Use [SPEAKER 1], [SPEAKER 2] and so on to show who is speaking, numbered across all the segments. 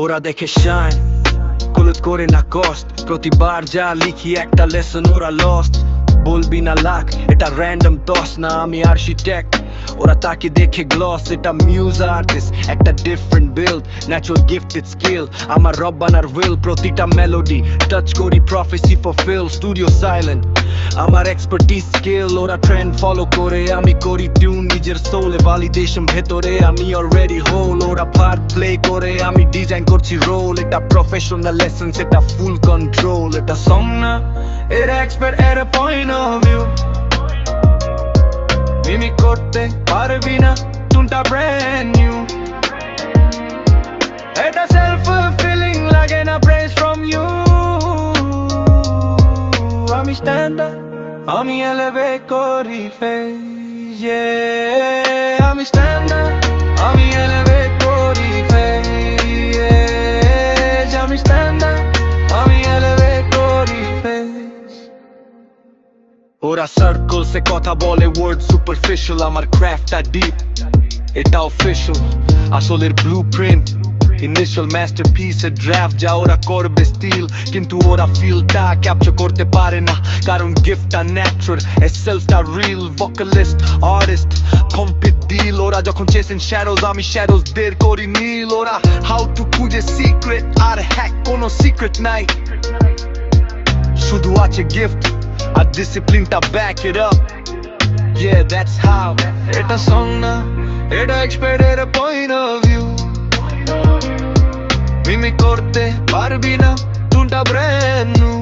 [SPEAKER 1] ওরা দেখে শাইন কুলত করে না কষ্ট, প্রতিবার যা লিখি একটা লেসন ওরা লস্ট। বলবি না লাখ, এটা র্যান্ডম টস না, আমি আর্কিটেক্ট, ওরা তাকে দেখে গ্লস। এটা মিউজ আর্টিস্ট, একটা different build, natural gifted skill. আমার রব্বানার উইল, প্রতিটা মেলোডি টাচ করি, প্রফেসি ফুলফিল। স্টুডিও সাইলেন্ট, আমার এক্সপার্টিস স্কিল। ওরা ট্রেন্ড ফলো করে, আমি করি টিউন নিজের সোলে। ভ্যালিডেশন ভেতরে, আমি অলরেডি হোল। ওরা পার্ট প্লে করে, আমি ডিজাইন করছি রোল। এটা প্রফেশনাল লেসেন্স, এটা ফুল কন্ট্রোল। এটা সং না, এটা এক্সপার্ট, এটা পয়েন্ট অফ ভিউ। মিমিক করতে পারবি না, টুনটা ব্র্যান্ড নিউ। এটা সেলফ ফুলফিলিং, লাগে না প্রেজ ফ্রম ইউ। আমি স্ট্যান্ডার্ড, আমি এলিভেট করি ফেজ, আমি স্ট্যান্ডার্ড, আমি এলিভেট করি ফেজ। আমি স্ট্যান্ডার্ড, আমি এলিভেট করি ফেজ। ওরা সার্কলসে কথা বলে, ওয়ার্ড সুপারফিশিয়াল। আমার ক্রাফটটা ডিপ, এটা অফিশিয়াল। আসলের ব্লুপ্রিন্ট, ইনিশিয়াল মাস্টারপিস এর ড্রাফট যা ওরা করবে স্টিল। কিন্তু ওরা ফিলটা ক্যাপচার করতে পারে না, কারণ গিফটটা ন্যাচারাল, এসেন্সটা real. Vocalist, artist, compete deal. ওরা যখন চেসেন শ্যাডোজ, আমি শ্যাডোজ দের করি নীল। ওরা হাউ টু খুঁজে সিক্রেট, আর হ্যাক কোনো সিক্রেট নাই, শুধু আছে গিফট আর ডিসিপ্লিনটা back it up. Yeah, that's how. এটা সং না, এটা এক্সপার্ট, এটা পয়েন্ট অফ ভিউ। মিমিক করতে পারবি না, টুনটা ব্র্যান্ড নিউ।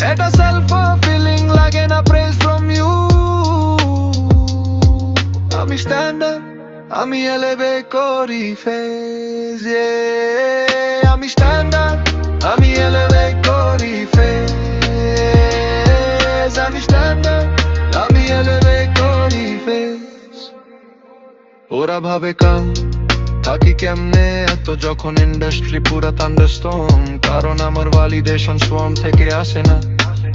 [SPEAKER 1] এটা সেলফ ফুলফিলিং, লাগে না প্রেজ ফ্রম ইউ। আমি স্ট্যান্ডার্ড, আমি এলিভেট করি ফেজ, আমি স্ট্যান্ডার্ড, আমি এলিভেট করি ফেজ। আমি স্ট্যান্ডার্ড, আমি এলিভেট করি ফেজ। ওরা ভাবে কাম থাকি কেমনে এত, যখন ইন্ডাস্ট্রি পুরা থান্ডারস্টর্ম। কারণ আমার ভ্যালিডেশন সোয়াম থেকে আসে না,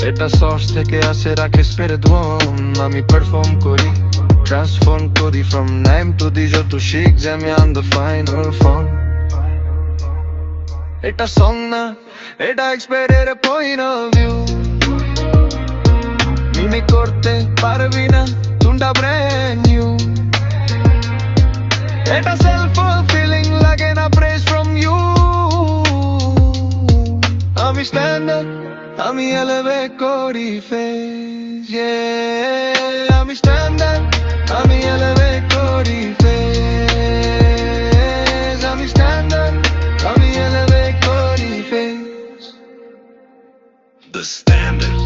[SPEAKER 1] এটা সর্স থেকে আসে, রাখে স্পিরিট ওয়ার্ম। আমি পারফর্ম করি, ট্রান্সফর্ম করি, ফ্রম নাইম টু দি যত শিখ আমি অন দ্য ফাইনাল ফর্ম। এটা সং না, এটা এক্সপার্ট, এটা পয়েন্ট অফ ভিউ। মিমিক করতে পারবি না, টুনটা ব্র্যান্ড নিউ। এটা সেলফ ফুলফিলিং, লাগে না প্রেজ ফ্রম ইউ। আমি স্ট্যান্ডার্ড, আমি এলিভেট করি ফেজ, আমি স্ট্যান্ডার্ড, আমি এলিভেট করি ফেজ। আমি স্ট্যান্ডার্ড, আমি এলিভেট করি ফেজ।
[SPEAKER 2] The Standard.